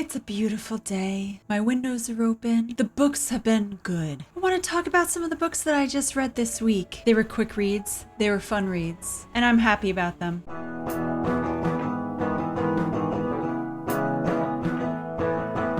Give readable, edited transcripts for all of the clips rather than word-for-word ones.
It's a beautiful day. My windows are open. The books have been good. I want to talk about some of the books that I just read this week. They were quick reads, they were fun reads, and I'm happy about them.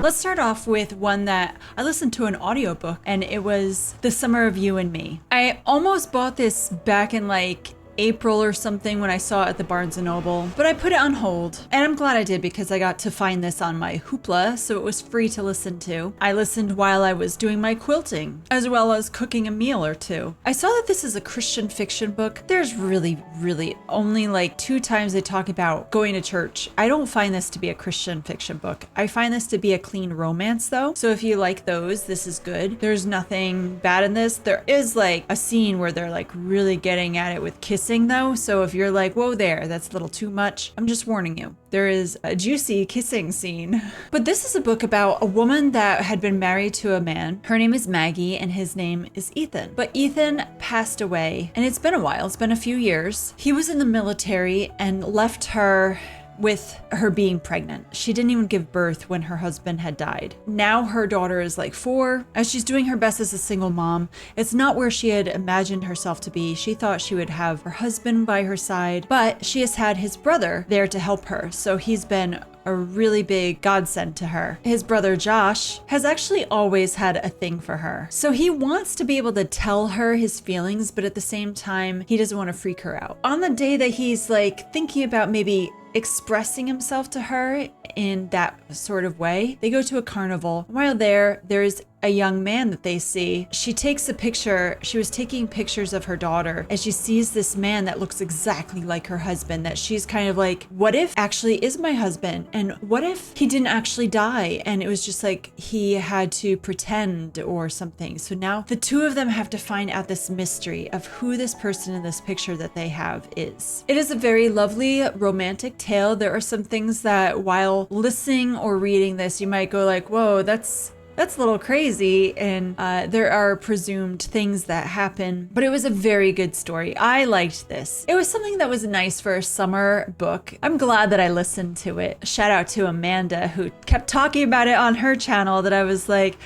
Let's start off with one that I listened to an audiobook, and it was The Summer of You and Me. I almost bought this back in like April or something when I saw it at the Barnes & Noble, but I put it on hold, and I'm glad I did because I got to find this on my Hoopla, so it was free to listen to. I listened while I was doing my quilting, as well as cooking a meal or two. I saw that this is a Christian fiction book. There's really only like 2 times they talk about going to church. I don't find this to be a Christian fiction book. I find this to be a clean romance though, so if you like those, this is good. There's nothing bad in this. There is like a scene where they're like really getting at it with kissing though, so if you're like, whoa there, that's a little too much, I'm just warning you. There is a juicy kissing scene. But this is a book about a woman that had been married to a man. Her name is Maggie and his name is Ethan. But Ethan passed away, and it's been a while, it's been a few years. He was in the military and left her with her being pregnant. She didn't even give birth when her husband had died. Now her daughter is like 4, as she's doing her best as a single mom. It's not where she had imagined herself to be. She thought she would have her husband by her side, but she has had his brother there to help her. So he's been a really big godsend to her. His brother Josh has actually always had a thing for her. So he wants to be able to tell her his feelings, but at the same time, he doesn't want to freak her out. On the day that he's like thinking about maybe expressing himself to her in that sort of way, they go to a carnival. While there's a young man that they see. She takes a picture. She was taking pictures of her daughter as she sees this man that looks exactly like her husband, that she's kind of like, what if actually is my husband? And what if he didn't actually die? And it was just like he had to pretend or something. So now the two of them have to find out this mystery of who this person in this picture that they have is. It is a very lovely romantic tale. There are some things that while listening or reading this, you might go like, whoa, that's a little crazy, and there are presumed things that happen, but it was a very good story. I liked this. It was something that was nice for a summer book. I'm glad that I listened to it. Shout out to Amanda, who kept talking about it on her channel, that I was like,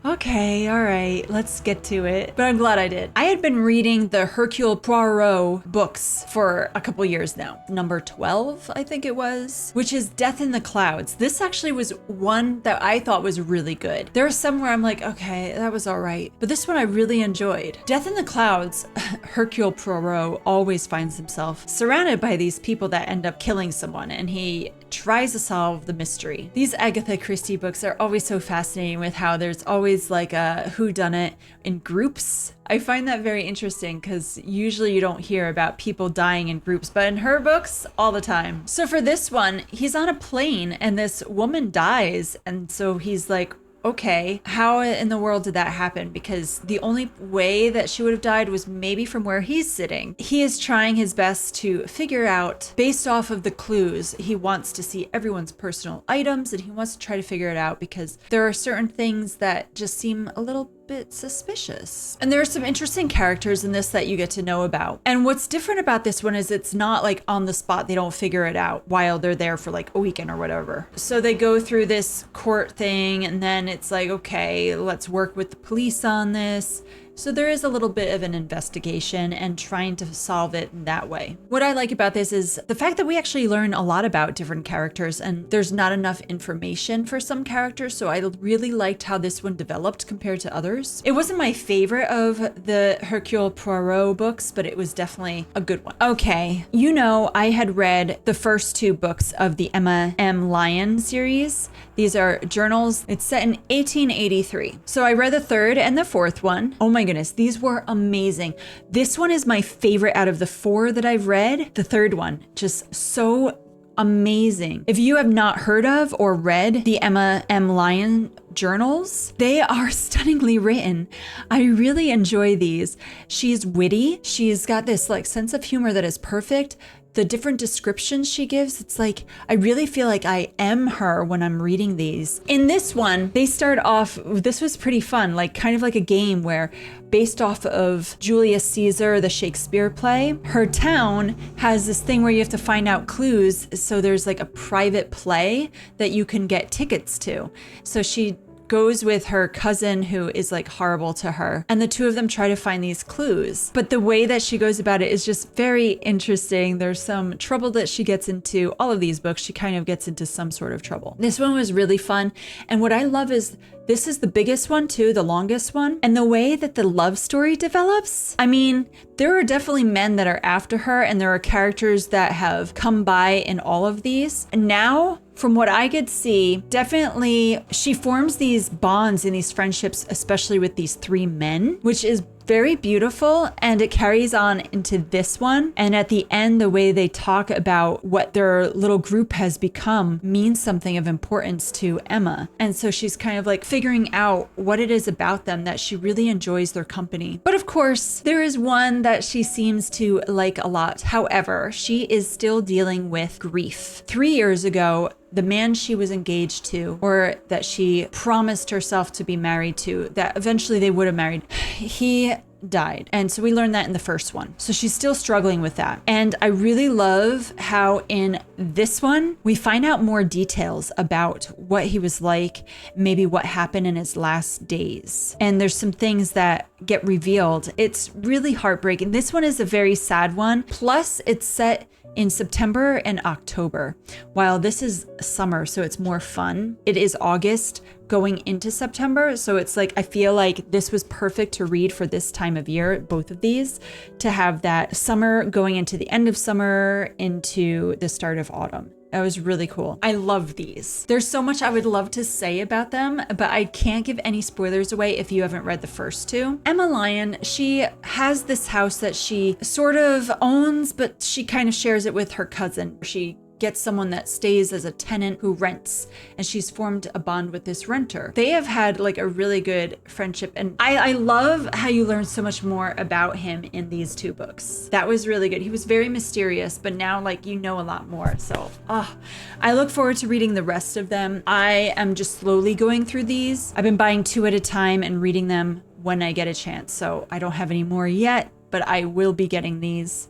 okay, all right, let's get to it. But I'm glad I did. I had been reading the Hercule Poirot books for a couple years now. Number 12, I think it was, which is Death in the Clouds. This actually was one that I thought was really good. There are some where I'm like, okay, that was all right. But this one I really enjoyed. Death in the Clouds, Hercule Poirot always finds himself surrounded by these people that end up killing someone, and he tries to solve the mystery. These Agatha Christie books are always so fascinating with how there's always like a whodunit in groups. I find that very interesting because usually you don't hear about people dying in groups, but in her books, all the time. So for this one, he's on a plane and this woman dies, and so he's like, okay, how in the world did that happen? Because the only way that she would have died was maybe from where he's sitting. He is trying his best to figure out, based off of the clues, he wants to see everyone's personal items, and he wants to try to figure it out because there are certain things that just seem a little bit suspicious. And there are some interesting characters in this that you get to know about. And what's different about this one is it's not like on the spot. They don't figure it out while they're there for like a weekend or whatever. So they go through this court thing, and then it's like, okay, let's work with the police on this. So there is a little bit of an investigation and trying to solve it in that way. What I like about this is the fact that we actually learn a lot about different characters, and there's not enough information for some characters. So I really liked how this one developed compared to others. It wasn't my favorite of the Hercule Poirot books, but it was definitely a good one. Okay, you know, I had read the first 2 books of the Emma M. Lyon series. These are journals. It's set in 1883. So I read the 3rd and the 4th one. Oh my goodness, these were amazing. This one is my favorite out of the 4 that I've read. The 3rd one, just so amazing. If you have not heard of or read the Emma M. Lyon journals, they are stunningly written. I really enjoy these. She's witty. She's got this like sense of humor that is perfect, the different descriptions she gives, it's like, I really feel like I am her when I'm reading these. In this one, they start off, this was pretty fun, like kind of like a game where based off of Julius Caesar, the Shakespeare play, her town has this thing where you have to find out clues. So there's like a private play that you can get tickets to. So she goes with her cousin who is like horrible to her, and the two of them try to find these clues. But the way that she goes about it is just very interesting. There's some trouble that she gets into. All of these books, she kind of gets into some sort of trouble. This one was really fun. And what I love is this is the biggest one too, the longest one. And the way that the love story develops, I mean, there are definitely men that are after her, and there are characters that have come by in all of these. And now, from what I could see, definitely she forms these bonds and these friendships, especially with these three men, which is very beautiful, and it carries on into this one. And at the end, the way they talk about what their little group has become means something of importance to Emma. And so she's kind of like figuring out what it is about them that she really enjoys their company. But of course, there is one that she seems to like a lot. However, she is still dealing with grief. 3 years ago, the man she was engaged to, or that she promised herself to be married to, that eventually they would have married, he died. And so we learned that in the first one. So she's still struggling with that. And I really love how in this one, we find out more details about what he was like, maybe what happened in his last days. And there's some things that get revealed. It's really heartbreaking. This one is a very sad one. Plus, it's set in September and October. While this is summer, so it's more fun. It is August going into September. So it's like, I feel like this was perfect to read for this time of year, both of these, to have that summer going into the end of summer into the start of autumn. That was really cool. I love these. There's so much I would love to say about them, but I can't give any spoilers away if you haven't read the first two. Emma Lyon, she has this house that she sort of owns, but she kind of shares it with her cousin. She gets someone that stays as a tenant who rents, and she's formed a bond with this renter. They have had like a really good friendship, and I love how you learn so much more about him in these two books. That was really good. He was very mysterious, but now like you know a lot more. So I look forward to reading the rest of them. I am just slowly going through these. I've been buying 2 at a time and reading them when I get a chance. So I don't have any more yet, but I will be getting these.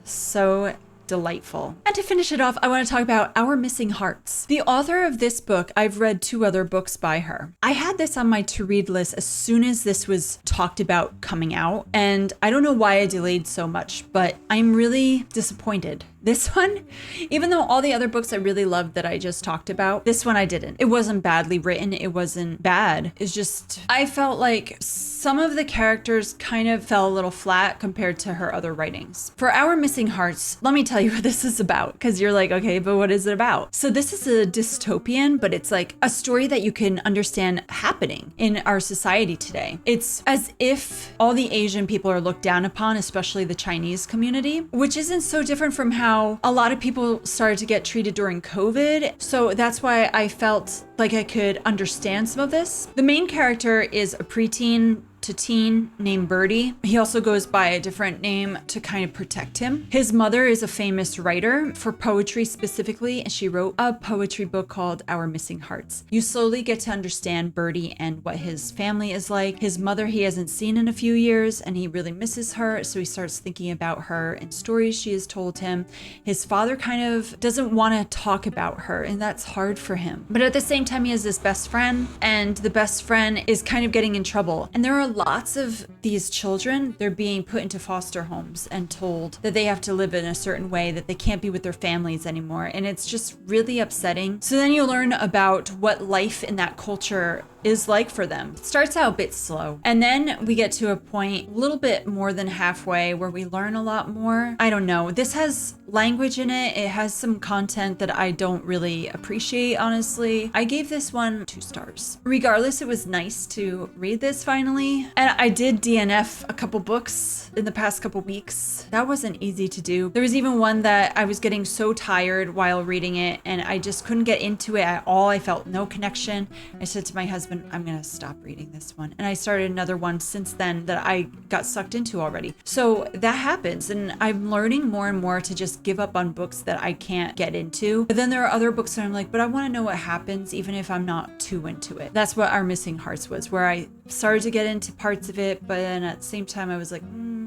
So delightful. And to finish it off, I want to talk about Our Missing Hearts. The author of this book, I've read 2 other books by her. I had this on my to-read list as soon as this was talked about coming out, and I don't know why I delayed so much, but I'm really disappointed. This one, even though all the other books I really loved that I just talked about, this one I didn't. It wasn't badly written. It wasn't bad. It's just, I felt like some of the characters kind of fell a little flat compared to her other writings. For Our Missing Hearts, let me tell you what this is about, because you're like, okay, but what is it about? So this is a dystopian, but it's like a story that you can understand happening in our society today. It's as if all the Asian people are looked down upon, especially the Chinese community, which isn't so different from how a lot of people started to get treated during COVID. So that's why I felt like I could understand some of this. The main character is a preteen to teen named Birdie. He also goes by a different name to kind of protect him. His mother is a famous writer for poetry specifically, and she wrote a poetry book called Our Missing Hearts. You slowly get to understand Birdie and what his family is like. His mother he hasn't seen in a few years, and he really misses her, so he starts thinking about her and stories she has told him. His father kind of doesn't want to talk about her, and that's hard for him. But at the same time, he has this best friend, and the best friend is kind of getting in trouble. And there are lots of these children, they're being put into foster homes and told that they have to live in a certain way, that they can't be with their families anymore. And it's just really upsetting. So then you learn about what life in that culture is like for them. It starts out a bit slow. And then we get to a point a little bit more than halfway where we learn a lot more. I don't know. This has language in it. It has some content that I don't really appreciate, honestly. I gave this one 2 stars. Regardless, it was nice to read this finally. And I did DNF a couple books in the past couple weeks. That wasn't easy to do. There was even one that I was getting so tired while reading it, and I just couldn't get into it at all. I felt no connection. I said to my husband, and I'm going to stop reading this one. And I started another one since then that I got sucked into already. So that happens. And I'm learning more and more to just give up on books that I can't get into. But then there are other books that I'm like, but I want to know what happens even if I'm not too into it. That's what Our Missing Hearts was, where I started to get into parts of it, but then at the same time I was like,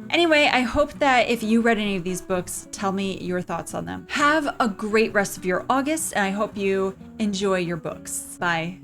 Anyway, I hope that if you read any of these books, tell me your thoughts on them. Have a great rest of your August, and I hope you enjoy your books. Bye.